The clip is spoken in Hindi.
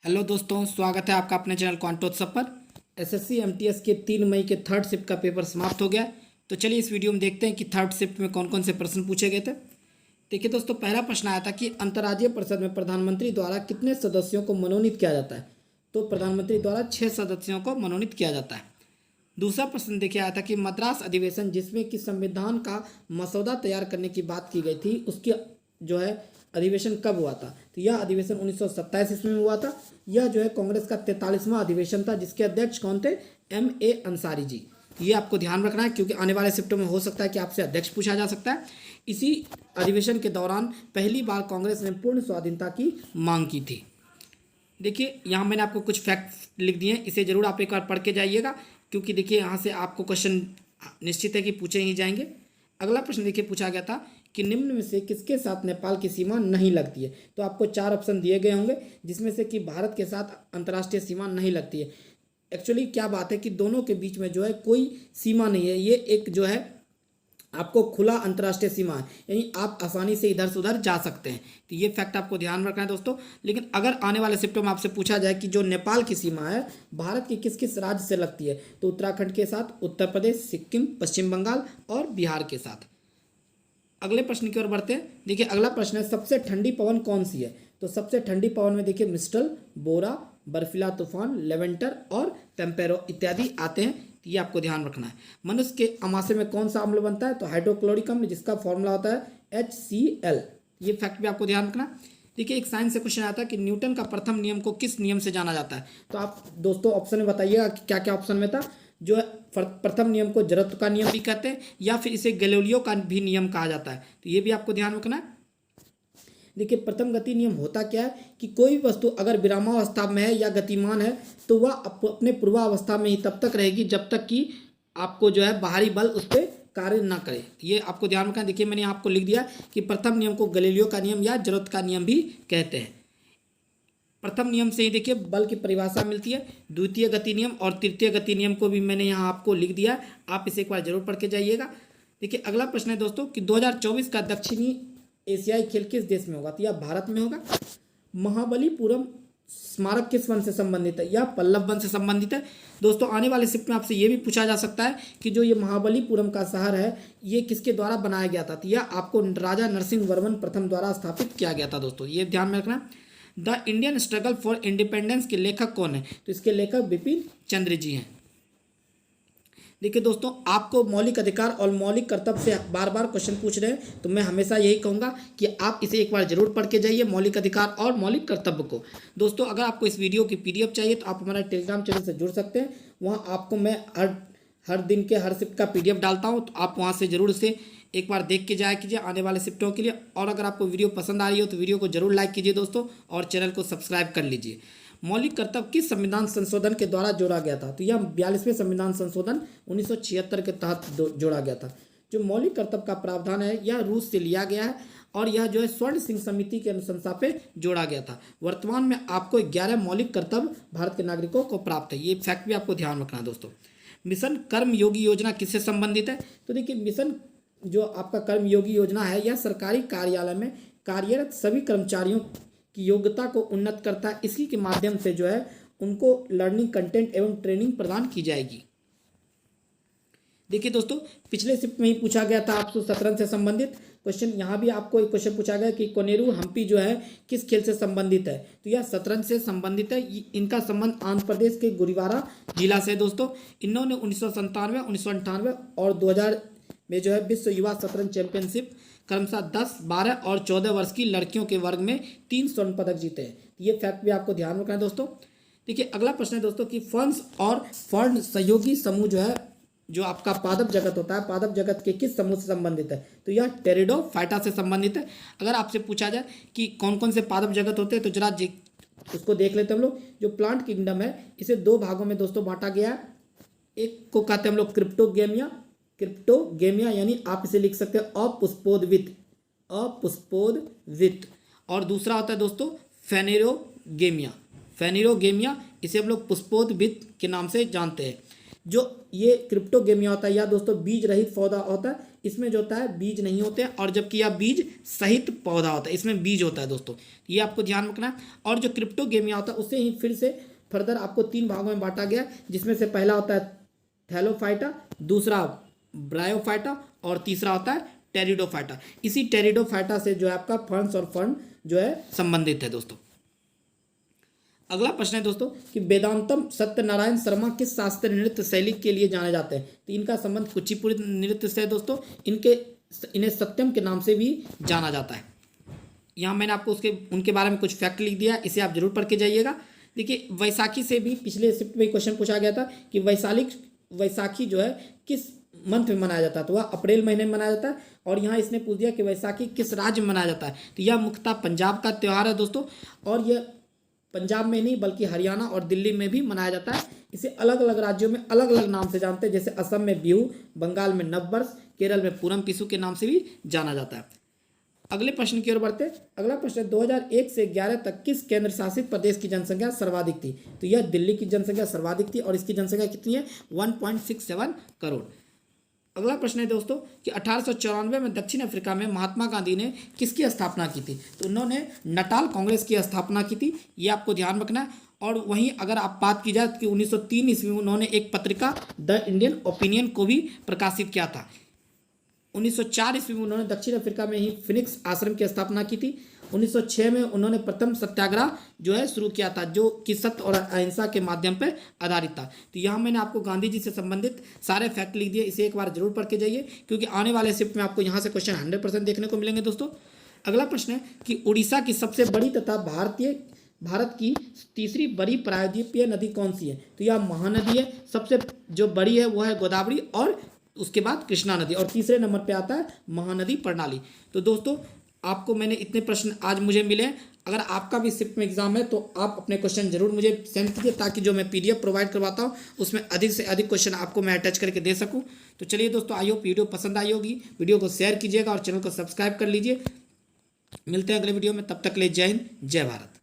हेलो दोस्तों, स्वागत है आपका अपने चैनल क्वांटोत्सव पर। एसएससी एमटीएस के 3 मई के थर्ड शिफ्ट का पेपर समाप्त हो गया है। तो चलिए इस वीडियो में देखते हैं कि थर्ड शिफ्ट में कौन कौन से प्रश्न पूछे गए थे। देखिए दोस्तों, पहला प्रश्न आया था कि अंतर्राज्यीय परिषद में प्रधानमंत्री द्वारा कितने सदस्यों को मनोनीत किया जाता है। तो प्रधानमंत्री द्वारा 6 सदस्यों को मनोनीत किया जाता है। दूसरा प्रश्न देखिए आया था कि मद्रास अधिवेशन, जिसमें कि संविधान का मसौदा तैयार करने की बात की गई थी, उसके जो है अधिवेशन कब हुआ था। तो यह अधिवेशन 1927 ईस्वी में हुआ था। यह जो है कांग्रेस का 43वां अधिवेशन था, जिसके अध्यक्ष कौन थे? M.A. अंसारी जी। ये आपको ध्यान रखना है, क्योंकि आने वाले शिफ्टों में हो सकता है कि आपसे अध्यक्ष पूछा जा सकता है। इसी अधिवेशन के दौरान पहली बार कांग्रेस ने पूर्ण स्वाधीनता की मांग की थी। देखिए यहाँ मैंने आपको कुछ फैक्ट लिख दिए हैं, इसे जरूर आप एक बार पढ़ के जाइएगा, क्योंकि देखिए यहाँ से आपको क्वेश्चन निश्चित है कि पूछे ही जाएंगे। अगला प्रश्न देखिए पूछा गया था कि निम्न में से किसके साथ नेपाल की सीमा नहीं लगती है। तो आपको 4 ऑप्शन दिए गए होंगे, जिसमें से कि भारत के साथ अंतर्राष्ट्रीय सीमा नहीं लगती है। एक्चुअली क्या बात है कि दोनों के बीच में जो है कोई सीमा नहीं है, ये एक जो है आपको खुला अंतर्राष्ट्रीय सीमा है, यानी आप आसानी से इधर से उधर जा सकते हैं। तो ये फैक्ट आपको ध्यान रखना है दोस्तों। लेकिन अगर आने वाले शिफ्टों में आपसे पूछा जाए कि जो नेपाल की सीमा है भारत के किस किस राज्य से लगती है, तो उत्तराखंड के साथ, उत्तर प्रदेश, सिक्किम, पश्चिम बंगाल और बिहार के साथ। अगले प्रश्न की ओर बढ़ते हैं। देखिए अगला प्रश्न है, सबसे ठंडी पवन कौन सी है। तो सबसे ठंडी पवन में देखिए मिस्टल, बोरा, बर्फीला तूफान, लेवेंटर और टेम्पेरो इत्यादि आते हैं। ये आपको ध्यान रखना है। मनुष्य के अमाशय में कौन सा अम्ल बनता है। तो हाइड्रोक्लोरिक अम्ल, जिसका फॉर्मूला होता है HCl। ये फैक्ट भी आपको ध्यान रखना। देखिए एक साइंस से क्वेश्चन आता है कि न्यूटन का प्रथम नियम को किस नियम से जाना जाता है। तो आप दोस्तों ऑप्शन में बताइएगा कि क्या क्या ऑप्शन में था। जो है प्रथम नियम को जड़त्व का नियम भी कहते हैं, या फिर इसे गैलीलियो का भी नियम कहा जाता है। तो ये भी आपको ध्यान रखना है। देखिए प्रथम गति नियम होता क्या है कि कोई भी वस्तु अगर विरामावस्था में है या गतिमान है, तो वह अपने पूर्वावस्था में ही तब तक रहेगी जब तक कि आपको जो है बाहरी बल उस पर कार्य ना करे। ये आपको ध्यान रखना है। देखिए मैंने आपको लिख दिया कि प्रथम नियम को गैलीलियो का नियम या जड़त्व का नियम भी कहते हैं। प्रथम नियम से ही देखिए बल की परिभाषा मिलती है। द्वितीय गति नियम और तृतीय गति नियम को भी मैंने यहाँ आपको लिख दिया है, आप इसे एक बार जरूर पढ़ के जाइएगा। देखिए अगला प्रश्न है दोस्तों कि 2024 का दक्षिणी एशियाई खेल किस देश में होगा। तो यह भारत में होगा। महाबलीपुरम स्मारक किस वन से संबंधित है। यह पल्लव वन से संबंधित है। दोस्तों आने वाले शिफ्ट में आपसे ये भी पूछा जा सकता है कि जो ये महाबलीपुरम का शहर है, ये किसके द्वारा बनाया गया था। तो यह आपको राजा नरसिंह वर्मन प्रथम द्वारा स्थापित किया गया था। दोस्तों ये ध्यान में रखना। The Indian struggle for independence के लेखक कौन है। तो इसके लेखक बिपिन चंद्र जी हैं। देखिए दोस्तों, आपको मौलिक अधिकार और मौलिक कर्तव्य से बार बार क्वेश्चन पूछ रहे हैं, तो मैं हमेशा यही कहूँगा कि आप इसे एक बार जरूर पढ़ के जाइए, मौलिक अधिकार और मौलिक कर्तव्य को। दोस्तों अगर आपको इस वीडियो की PDF चाहिए तो आप हमारे टेलीग्राम चैनल से जुड़ सकते हैं। वहाँ आपको मैं हर दिन के हर शिफ्ट का PDF डालता हूँ, तो आप वहाँ से जरूर से एक बार देख के जाया कीजिए आने वाले शिफ्टों के लिए। और अगर आपको वीडियो पसंद आ रही हो तो वीडियो को जरूर लाइक कीजिए दोस्तों, और चैनल को सब्सक्राइब कर लीजिए। मौलिक कर्तव्य किस संविधान संशोधन के द्वारा जोड़ा गया था। तो यह 42वें संविधान संशोधन 1976 के तहत जोड़ा गया था। जो मौलिक कर्तव्य का प्रावधान है यह रूस से लिया गया है, और यह जो है स्वर्ण सिंह समिति के अनुशंसा पे जोड़ा गया था। वर्तमान में आपको 11 मौलिक कर्तव्य भारत के नागरिकों को प्राप्त है। ये फैक्ट भी आपको ध्यान रखना है दोस्तों। मिशन कर्मयोगी योजना किससे संबंधित है। तो देखिए मिशन जो आपका कर्मयोगी योजना है, यह सरकारी कार्यालय में कार्यरत सभी कर्मचारियों की योग्यता को उन्नत करता है। इसी के माध्यम से जो है उनको लर्निंग कंटेंट एवं ट्रेनिंग प्रदान की जाएगी। देखिए दोस्तों, पिछले शिफ्ट में ही पूछा गया था आपसे शतरंज से संबंधित क्वेश्चन। यहाँ भी आपको एक क्वेश्चन पूछा गया कि कोनेरू हम्पी जो है किस खेल से संबंधित है। तो यह शतरंज से संबंधित है। इनका संबंध आंध्र प्रदेश के गुरुवारा जिला से। दोस्तों इन्होंने 1997, 1998 और 2000 में जो है विश्व युवा शतरंज चैंपियनशिप क्रमशः 10, 12 और 14 वर्ष की लड़कियों के वर्ग में 3 स्वर्ण पदक जीते हैं। ये फैक्ट भी आपको ध्यान रखना है दोस्तों। देखिए अगला प्रश्न है दोस्तों कि फर्न्स और फर्न सहयोगी समूह जो है, जो आपका पादप जगत होता है, पादप जगत के किस समूह से संबंधित है। तो यह टेरिडोफाइटा से संबंधित है। अगर आपसे पूछा जाए कि कौन कौन से पादप जगत होते हैं, तो जरा उसको देख लेते हैं हम लोग। जो प्लांट किंगडम है इसे 2 भागों में दोस्तों बांटा गया है। एक को कहते हैं हम लोग क्रिप्टोगेमिया, यानी आप इसे लिख सकते हैं अपुष्पोद्वित, और दूसरा होता है दोस्तों फेनेरोगेमिया, इसे हम लोग पुष्पोद्वित के नाम से जानते हैं। जो ये क्रिप्टोगेमिया होता है, या दोस्तों बीज रहित पौधा होता है, इसमें जो होता है बीज नहीं होते हैं, और जबकि यह बीज सहित पौधा होता है, इसमें बीज होता है दोस्तों, ये आपको ध्यान रखना है। और जो क्रिप्टोगेमिया होता है उसे ही फिर से फर्दर आपको 3 भागों में बांटा गया, जिसमें से पहला होता है थैलोफाइटा, दूसरा ब्रायोफाइटा और तीसरा होता है टेरिडोफाइटा। इसी टेरिडोफाइटा से जो है आपका फर्न्स और फर्न जो है संबंधित है दोस्तों। अगला प्रश्न है दोस्तों कि वेदांतम सत्यनारायण शर्मा किस शास्त्रीय नृत्य शैली के लिए जाने जाते हैं? तो इनका संबंध कुचिपुड़ी नृत्य से है दोस्तों। इन्हें सत्यम के नाम से भी जाना जाता है। यहाँ मैंने आपको उनके बारे में कुछ फैक्ट लिख दिया, इसे आप जरूर पढ़ के जाइएगा। देखिए वैसाखी से भी पिछले शिफ्ट में क्वेश्चन पूछा गया था कि वैसाखी जो है किस मंथ में मनाया जाता है, तो वह अप्रैल महीने में मनाया जाता है। और यहाँ इसने पूछ दिया कि वैसाखी किस राज्य में मनाया जाता है, तो यह मुख्यतः पंजाब का त्यौहार है दोस्तों। और यह पंजाब में नहीं बल्कि हरियाणा और दिल्ली में भी मनाया जाता है। इसे अलग अलग राज्यों में अलग अलग नाम से जानते हैं, जैसे असम में बिहू, बंगाल में नववर्ष, केरल में पूरम पिसू के नाम से भी जाना जाता है। अगले प्रश्न की ओर बढ़ते हैं। अगला प्रश्न 2001 से 11 तक किस केंद्र शासित प्रदेश की जनसंख्या सर्वाधिक थी? तो यह दिल्ली की जनसंख्या सर्वाधिक थी और इसकी जनसंख्या कितनी है? 1.67 करोड़। अगला प्रश्न है दोस्तों कि 1894 में दक्षिण अफ्रीका में महात्मा गांधी ने किसकी स्थापना की थी? तो उन्होंने नटाल कांग्रेस की स्थापना की थी, ये आपको ध्यान रखना है। और वहीं अगर आप बात की जाए कि 1903 ईस्वी में उन्होंने एक पत्रिका द इंडियन ओपिनियन को भी प्रकाशित किया था। 1904 ईस्वी में उन्होंने दक्षिण अफ्रीका में ही फिनिक्स आश्रम की स्थापना की थी। 1906 में उन्होंने प्रथम सत्याग्रह जो है शुरू किया था, जो कि सत्य और अहिंसा के माध्यम पर आधारित था। तो यहाँ मैंने आपको गांधी जी से संबंधित सारे फैक्ट लिख दिए, इसे एक बार जरूर पढ़ के जाइए, क्योंकि आने वाले शिफ्ट में आपको यहाँ से क्वेश्चन 100% देखने को मिलेंगे दोस्तों। अगला प्रश्न है कि उड़ीसा की सबसे बड़ी तथा भारत की तीसरी बड़ी प्रायद्वीपीय नदी कौन सी है? तो यह महानदी है। सबसे जो बड़ी है वो है गोदावरी, और उसके बाद कृष्णा नदी, और तीसरे नंबर पे आता है महानदी प्रणाली। तो दोस्तों आपको मैंने इतने प्रश्न आज मुझे मिले। अगर आपका भी शिफ्ट में एग्जाम है तो आप अपने क्वेश्चन जरूर मुझे सेंड कीजिए, ताकि जो मैं PDF प्रोवाइड करवाता हूँ उसमें अधिक से अधिक क्वेश्चन आपको मैं अटैच करके दे सकूँ। तो चलिए दोस्तों, आई होप वीडियो पसंद आई होगी। वीडियो को शेयर कीजिएगा और चैनल को सब्सक्राइब कर लीजिए। मिलते हैं अगले वीडियो में, तब तक के लिए जय हिंद, जय भारत।